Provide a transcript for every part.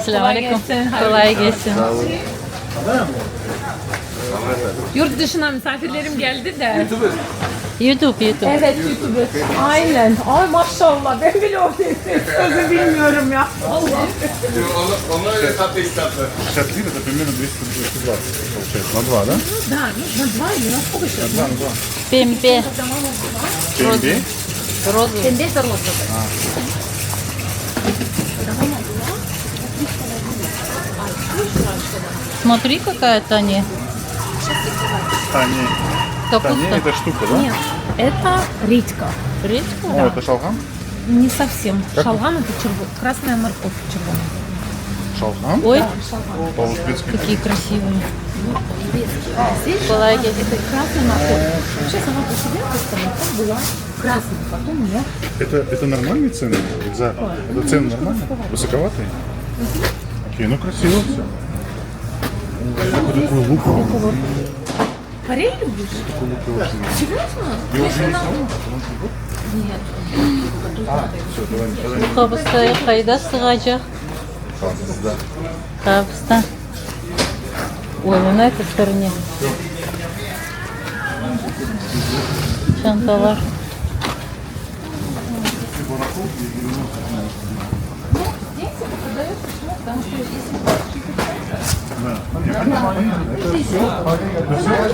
Selamünaleyküm. Kolay gelsin. Yurt dışına misafirlerim geldi de. YouTube. Evet, YouTuber. Aynen. Ay maşallah. Ben bile o sözü bilmiyorum ya. Allah. Оно или это 60 лир это примерно 220 получается. На 2, да? Да, ну на два или на сколько сейчас? Да, на 2. Pembe. Пембе? Розовый. Тенденция розовая. Смотри, какая Таня. Тане. Тане Капуста. это штука, да? Нет, это редька. Редька? О, это шалгам? Не совсем. Шалгам это красная морковь червоная. Шалгам? Ой, По-узбекски. какие красивые. Kolay gelsin. Это красная морковь. Вообще сама по себе просто морковь была красной, потом я... Это нормальные цены? За... Это цены нормальные? Высоковатые? Окей, ну красиво все. Такой лук. Форель любишь? Серьезно? Я уже не знаю. Нет. Все, давай. Kabusta'ya kayda sığacak. Да. Kabusta. Ой, ну на этой стороне. Çantalar.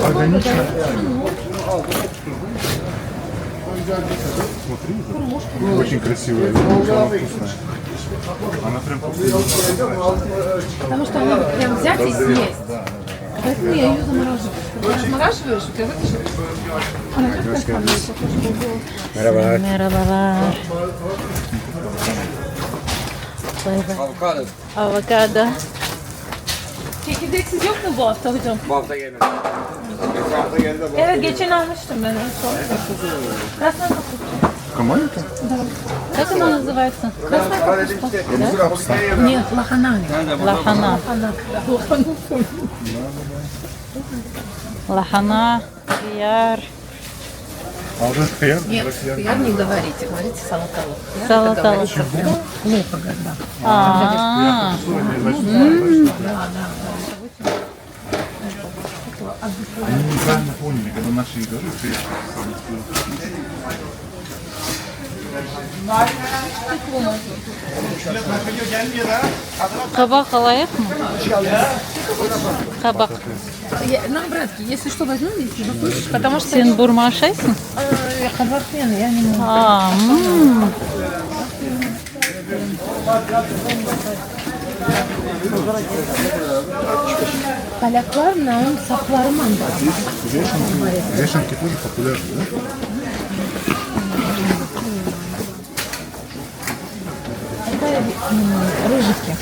Органично. Смотри, очень красивая, она вкусная. Она прям Потому что она прям взять и съесть. Поэтому я ее замораживаю. Ты размораживаешь, у тебя вытащишь. Она как кастанная, похожа на голову. Merhabalar. Avokado. Avokado. Çekirdeksiz yok mu bu hafta hocam? Bu hafta gelmedi. Geçen hafta geldi de bu Evet geçen almıştım ben en son. Красная капуста. Команда? Как она называется? Красная капуста. Нет, лохана. Лахана. Лохану. Лахана. Хияр. А уже хаяр? Нет, я не говорите, говорите салаталок. Салаталок. Лука, да. А, Они неправильно поняли, когда наши говорят, kabak alayık mı? Kabak. На, братки, если что, возьму, если захочешь, потому что Sen burma aşaysın? хабарфен, я не могу. Aa, Полякlar нам сапları мандалы. вешенки тоже популярны, да? Это рыжики.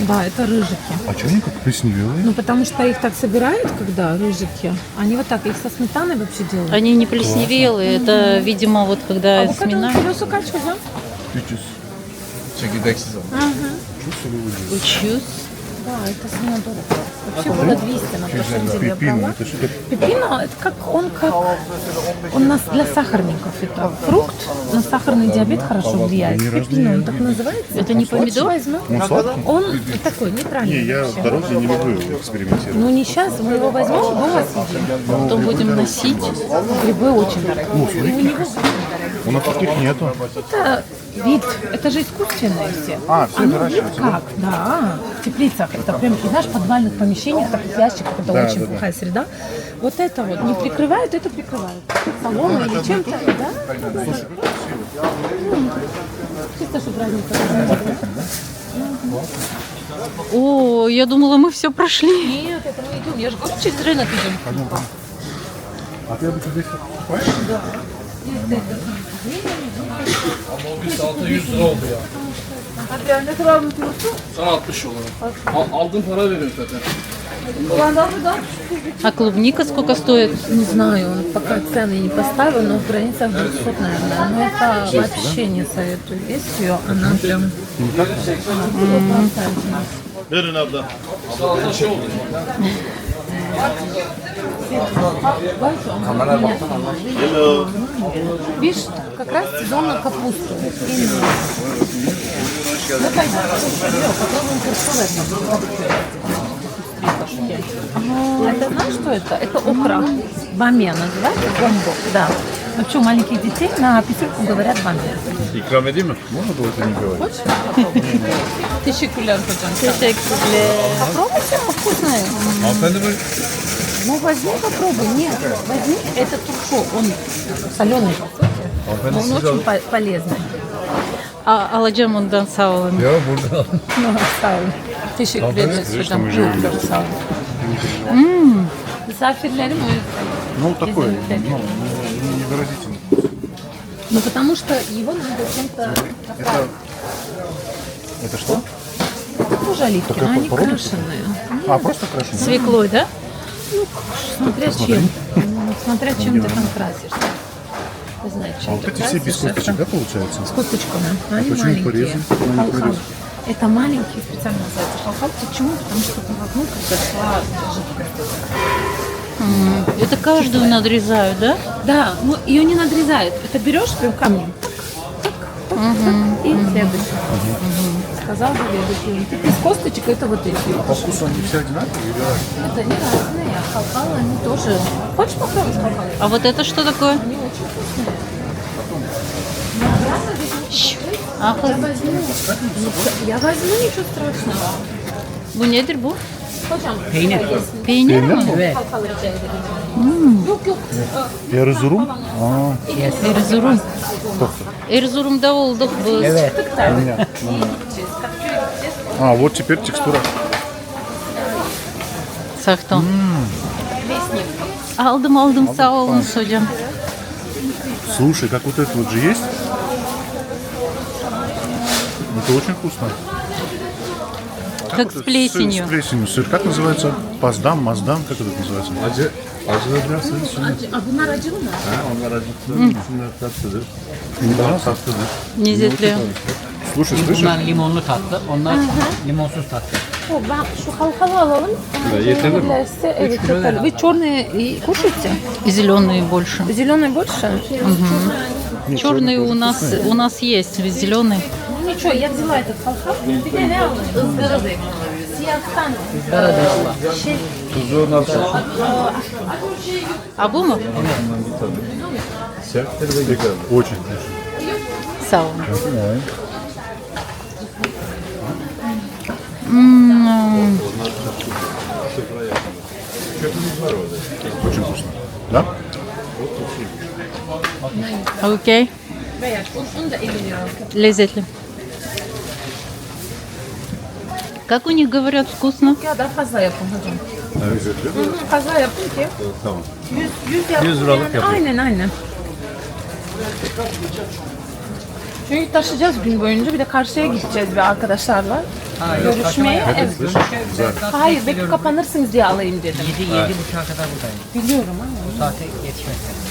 Да, это рыжики. А что они как плесневелые? Ну, потому что их так собирают, когда рыжики. Они вот так, их со сметаной вообще делают. Они не плесневелые. Это, видимо, вот когда Bu kadar смена. kilosu kaç hocam? 300. Çekirdeksiz ama. Учусь. Да, это сильно дорого. Вообще было 200 на прошлом деле я Пепино, брала. это что-то... Пепино, это как он у нас для сахарников. Это фрукт, на сахарный диабет хорошо влияет. Они разные. Пепино, он так называется. Это не помидор? Возьмем. Ну, сладкий? Он такой нейтральный. Не, я в вообще. дороге не люблю экспериментировать. Ну не сейчас, мы его возьмем, дома съедим. Потом будем носить. Грибы очень дорогие. И у него У нас таких нету. это вид, это же искусственные все. А, все Оно выращивается, как? Да, в теплицах. Это прям, знаешь, в подвальных помещениях, таких ящиках, это Да, очень да, плохая среда. Вот это вот не прикрывают, это прикрывают. Соломой или чем-то, да? Чисто, чтобы разница не было. О, я думала, мы все прошли. Нет, это мы идем. Я же говорю, через рынок идем. А ты обычно здесь покупаешь? Ama bir salata 100 lira oldu ya. Hadi ne kadar unutuyorsun? Sana 60 olur. Aldığın para veriyorum zaten. А клубника сколько стоит? Не знаю, он пока цены не поставил, но в границах 200, наверное. Но это вообще не советую есть ее, она прям... Verin abla. Salata şey oldu. Видишь, как раз сезон на капусту. Именно. Ну, пойдем, попробуем это знаешь, что это? Это окра. Бамия называется, гомбо. Да. Вообще у маленьких детей на пятерку говорят бамия. İkram edeyim mi? Можно было это не говорить? Teşekkürler hocam. Teşekkürler. Попробуйте, вкусное. Hanımefendi bu Ну возьми, попробуй. Нет, возьми. Это туршо, он соленый. Но он очень полезный. Alacağım ondan sağ olun. ya burada. Ну, ставим. Teşekkür ederiz Видишь, что hocam. мы же Yok, увидели. sağ olun. Misafirlerim o yüzden. Ну, такой, Извините. ну, невыразительный. Ну, потому что его надо чем-то... Это что? Это тоже оливки, Такая но они попробуй. крашеные. А, просто крашеный? Свеклой, да? Смотря чем. Ну, смотря чем ты там красишь. Не знаю, чем А вот ты эти все без красишь, косточек, да, получается? С косточками. Но они почему маленькие. порезаны? Почему они Халхал. порезаны? Это маленькие специально называются халхал. Почему? Потому что внутрь зашла жидкость. Это каждую надрезают, да? Да, но ее не надрезают. Это берешь прям камнем. И следующий. Сказал бы ведущий. Из косточек это вот эти. По вкусу они все одинаковые или разные? Это не разные, а халхалы они тоже. Хочешь попробовать халхалы? А вот это что такое? Они очень вкусные. Ах, Я возьму, ничего страшного. bu nedir bu? Hocam. Peynir mi? Evet. Halkalı rica ederim. Yok yok. Erzurum? Aa, Erzurum. Erzurum'da olduk biz. Evet. а, вот теперь текстура. Sakton. Aldım sağ olun hocam. Слушай, как вот это вот же есть? Это очень вкусно. Как Вот с это плесенью. С плесенью. Сыр. Как называется? Паздам, маздам, как это называется? Acılı biraz seni А bunlar acılı mı? Onlar acılı. Şunlar tatlıdır. Bunlar tatlıdır. Lezzetli. Слушай, слышишь? Bunlar limonlu tatlı, onlar limonsuz tatlı. О, şu halkalı alalım. Yeterli mi? Yeterli. Evet, yeterli. Вы черные кушаете? Зеленые больше. Зеленый больше? Черные у нас есть, зеленый. Ну ничего, я взяла этот халхал. Bir de ne aldın? Izgaradı. Siyahtan. Şey, Tuzu nasıl? А bu mu? Serttir ve güzel. Очень вкусно. Sağ olun. Очень вкусно. Да? Okey. beyaz. Onu da 50 lira. Lezzetli. Как у них говорят, вкусно? Ya da fazla yapın hocam. Лезет, лезет. Fazla yapın ki. Tamam. 100 yapın. 100 liralık yapın. Aynen. Çünkü taşıyacağız gün boyunca. Bir de karşıya gideceğiz bir arkadaşlarla. Görüşmeye. Evet. Hayır, belki kapanırsınız diye alayım dedim. 7-7.30'a kadar buradayım. Biliyorum ama. Bu saate yetişmezsek.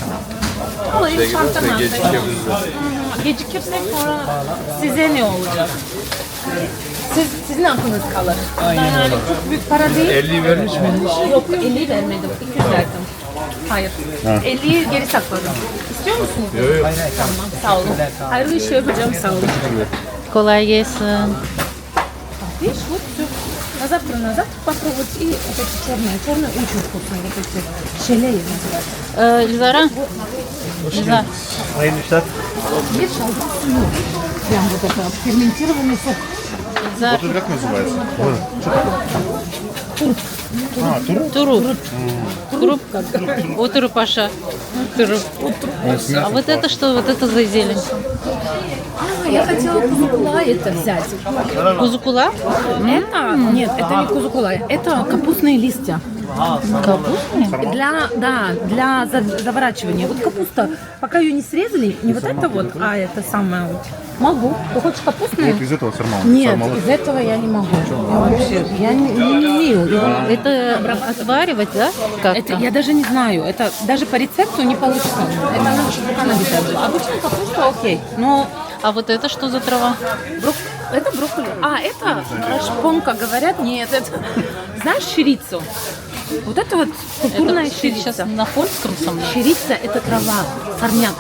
Alayım çantama. Gecikirsek sonra size ne olacak? Sizin aklınız kalır. Yani çok büyük para değil. 50 vermiş miydin? Yok 50'yi vermedim. 200 verdim. Hayır. 50'yi geri sakladım. İstiyor musunuz? Yok. Tamam, sağ olun. Hayırlı iş yapacağım, sağ olun. Kolay gelsin. Видишь, вот все. На завтра попробовать и вот эти черные. Черные очень вкусные. Вот эти шелеи называются. Lizara. Lizar. Hayırlı işler. Bir шалфей suyu. Прям вот это ферментированный сок. Lizar. Вот это как называется? А, туруп? Туруп. Туруп. Отруб, Паша. Туруп. А вот это что? Вот это за зелень? А, я хотела кузукула это взять. Кузукула? Это, нет, это не кузукула. Это капустные листья. Капустные? Для заворачивания. Вот капуста, пока ее не срезали, не вот это вот, а это самое вот. Могу. Ты хочешь капустные? Вот из этого сармала. Нет, Сармала. из этого я не могу. Я вообще, я не умею. Это отваривать, да? Это Как-то? я даже не знаю. Это даже по рецепту не получится. Это надо, чтобы рука набитая. Обычно капуста окей, но А вот это что за трава? это брокколи. А, это шпонка, говорят. Нет, это... Знаешь щирицу? Вот это вот культурная Это ты сейчас щирица. на польском со мной? Щирица – это трава, сорняк.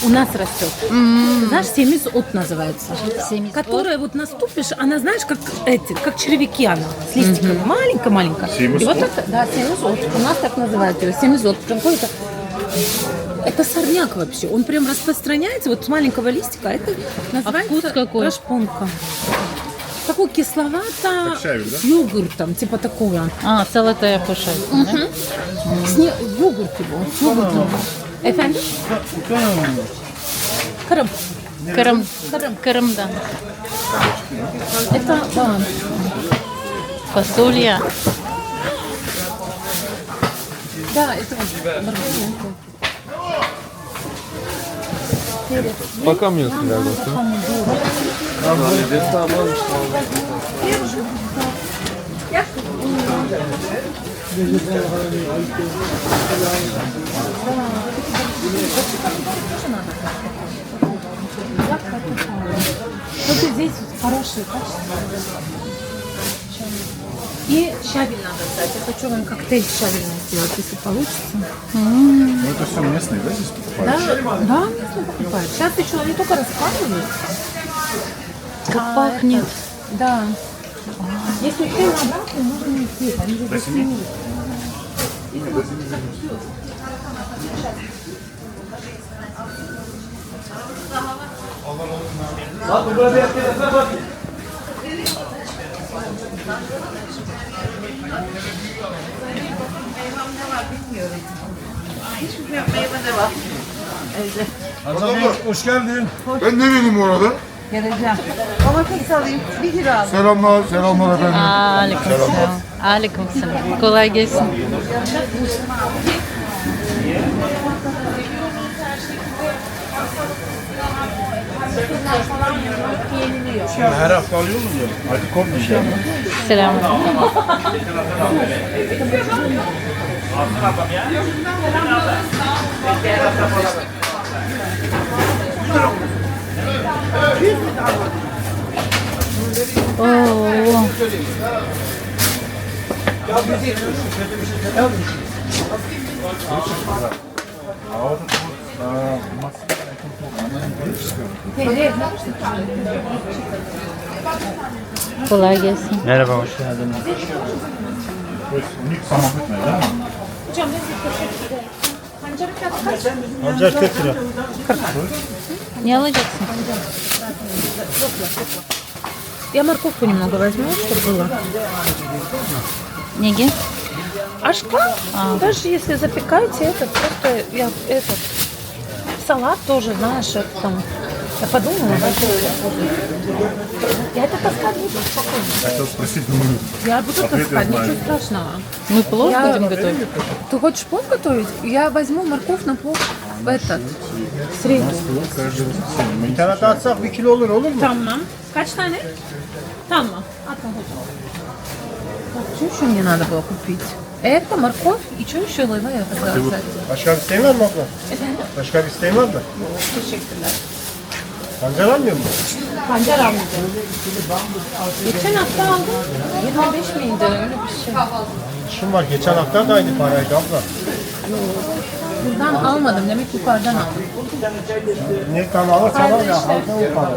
у нас растет. Ты знаешь, семизот называется. Семизот. Которая вот наступишь, она, знаешь, как эти, как червяки она, с листиками. Маленькая-маленькая. И вот Семизот? это, да, семизот. У нас так называют ее, семизот. Прям какой-то... Это сорняк вообще. Он прям распространяется вот с маленького листика. Это называется вкус какой? рашпонка. Такой кисловато, Как чай, да? с йогуртом, типа такого. А, salataya koşarsın, да? Йогурт его. Йогурт. Efendim? Kırım. Kırım'dan. Это, да. Fasulye. Да, это барбекю. Пока мне рядом. Только здесь хорошие качества. И щавель надо дать. Я хочу вам коктейль щавельный сделать, если получится. Ну, это все местные, да, здесь покупают? Да, да, местные покупают. Сейчас еще они только раскладывают. Как пахнет. Да. Если ты обратно, можно не идти. Они же здесь не могут. Hoş geldin. Ben ne bileyim orada? Geleceğim. Domates alayım. 1 kilo aldım. Selamlar, selamlar efendim. Aleykümselam. Aleykümselam. Kolay gelsin. Her hafta alıyor musun? Hadi korkmuş ya. Selam. Oo. А вот это вот массивная культура, она не греческая? Kolay gelsin. Merhaba, hoş geldiniz. То есть у них самобытная, да? Pancar 40 lira. Ne alacaksın? Я морковку немного возьму, чтобы было. Неги? Ашка? Даже если запекаете это, просто я этот салат тоже, знаешь, это там. Я подумала, да, что я это таскать буду спокойно. Я хотел спросить, думаю, Я буду Ответ я таскать, знаю. ничего страшного. Мы плов Я- будем готовить? Ты хочешь плов готовить? Я возьму морковь на плов в этот, в среду. каждое воскресенье. Bir tane daha atsak 1 kilo olur mu? Tamam. Kaç tane? Tamam. Atma hocam. Так, что еще мне надо было купить? Это морковь и что еще я хотела взять? Başka bir isteğin var mı abla? Başka bir isteğin var mı? Teşekkürler. Pancar almıyor mu? Pancar almayacağım. Geçen hafta aldım. 25 miydi? Öyle bir şey. İşim var. Geçen hafta da aynı paraydı abla. Buradan almadım. Demek yukarıdan aldım. Ne tam alırsan al ya. Halka o para.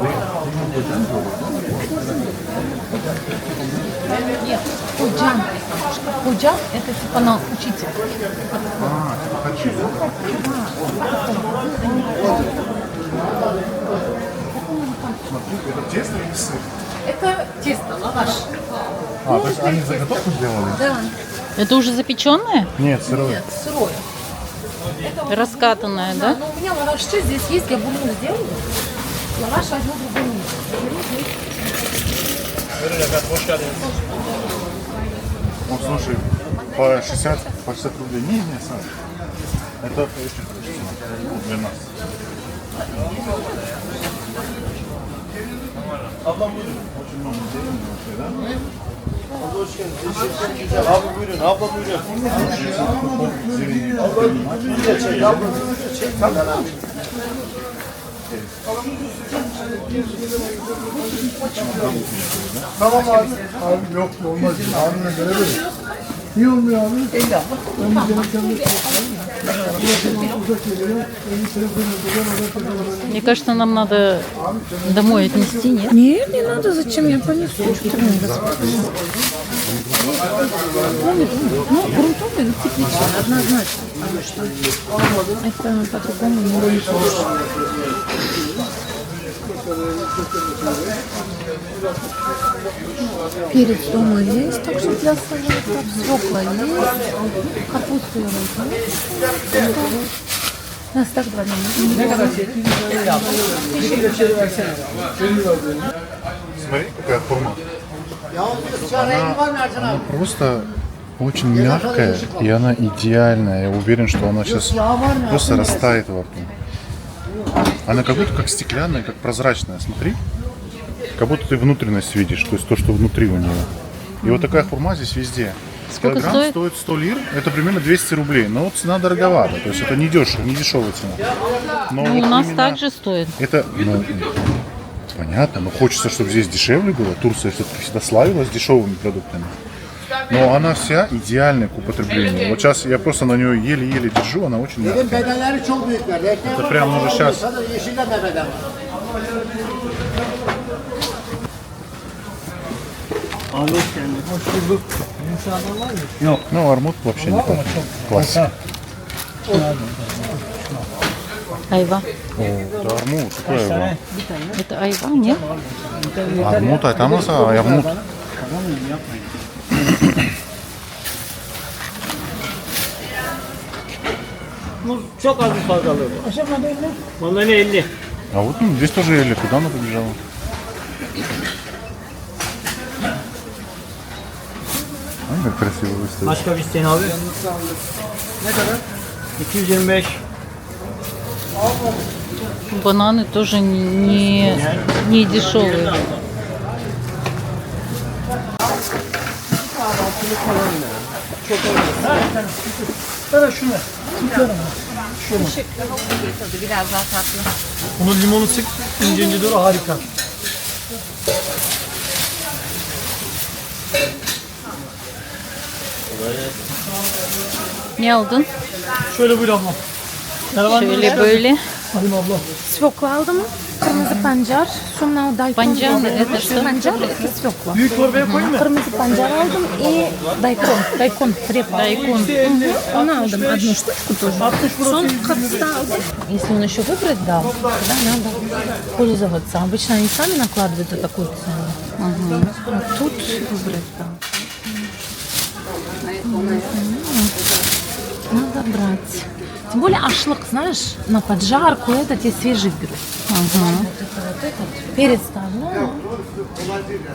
Нет, худjam. Худjam это типа на учитель. Это тесто или сыр? Это тесто, лаваш. А, то есть они заготовку сделали? Да. Это уже запеченное? Нет, сырое. Нет, сырое. Раскатанное, да? Но у меня лаваши здесь есть, я бульон сделаю. Лаваш возьму другой место. Hoş geldiniz. Ну, слушай, по 60 рублей. Не, Саш. Это очень хорошо. Для нас. Очень много зелени вообще, да? Abi buyurun, abla buyurun. Tamam abi. Abi yok olmaz. Abimle beraber. Niye olmuyor abi? 50 abla. Мне кажется, нам надо домой отнести, нет? Нет, не надо, зачем я понесу? Что ты мне Ну, грунтовый тепличный, однозначно, потому что это по-другому не будет. Перец дома есть, так что для салата, свекла есть, капусту я возьму. Нас так два дня. Смотри, какая форма. Она просто очень мягкая, и она идеальная. Я уверен, что она сейчас просто растает во рту. Она как будто как стеклянная, как прозрачная. Смотри. Как будто ты внутренность видишь, то есть то, что внутри у нее. И вот такая хурма здесь везде. Сколько Килограмм стоит? стоит 100 лир, это примерно 200 рублей. Но вот цена дороговата, то есть это не дешево, не дешевая цена. Но Ну, вот у нас именно также стоит. это, ну, понятно, но хочется, чтобы здесь дешевле было. Турция все-таки всегда славилась дешевыми продуктами. Но она вся идеальная к употреблению. Вот сейчас я просто на нее еле-еле держу, она очень мягкая. Bedeleri çok büyükler. Это прям уже сейчас. Yeşilde de beden var. Abi hoş geldin. Hoş bulduk. Yumuşağından var mı? Yok. Ну, армут вообще не пахнет. Классика. Айва. О, это армут, какой армут? Это айва, нет? Armut, а там armut. Bu çok az bir fazlalığı var. Aşağı ne 50? Vallahi 50. А вот ну, здесь тоже Элли, куда она побежала? Ай, как красиво выставили. Başka bir isteğin abi? Ne kadar? 225. Бананы тоже не дешевые. Sana şunu. Biraz daha tatlı. Bunun limonu sık, ince ince doğru harika. Ne aldın? Şöyle buyur ablam. Merhaba. Şöyle böyle. Halim abla. Свекла aldım, kırmızı pancar, sonra daikon. Pancar mı? Это что? Pancar, это свекла. Büyük torbaya koyayım mı? Kırmızı pancar aldım и daikon, репа. Дайкон. Onu aldım, одну штучку тоже. 60 Сон burası. как-то алdım. Если он еще выбрать дал, тогда надо пользоваться. Обычно они сами накладывают за такую цену. А тут выбрать дал. Надо брать. Тем более ашлык, знаешь, на поджарку этот я свежий беру. Вот этот. Перец ставлю.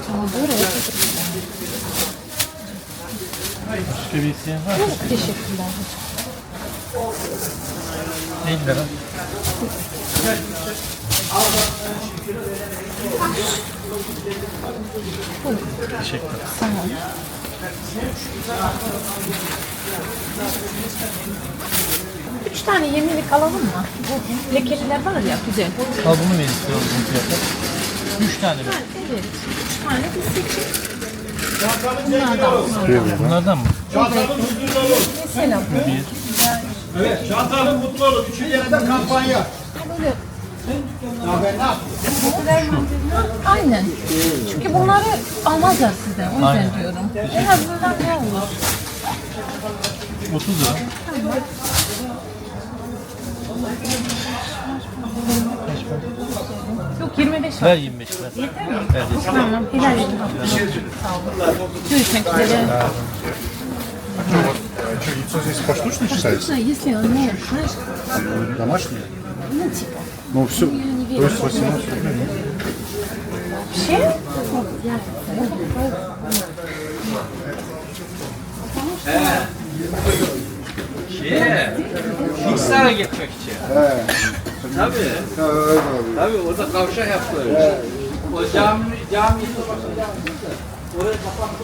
Помидоры это Ну, теşekkür ederim. 50 lira. Sağ ol. Üç tane yemelik alalım mı? Bu lekeliler var ya güzel. Al bunu verin istiyorum fiyatı. 3 tane mi? Evet. Üç tane bir seçin. Bunlardan. Bunlardan mı? Mesela bu. Evet, Çantalı Mutluoğlu 3. yerinde kampanya. Böyle. Aynen. Çünkü bunları almazlar sizden. O yüzden Aynen. diyorum. En azından ne olur? 30 lira. Yok 25 var. Ver 25 ver. Yeter mi? Ver yeter. Tamam. Helal olsun. Sağ olun. Görüşmek üzere. Что, яйцо здесь поштучно считается? Если оно, знаешь, Домашнее? ну типа. Ну все, то есть 18 рублей. Вообще, Hisar'a gitmek için. Tabii. Tabii orada kavşak yaptılar. O cami oraya kapattı.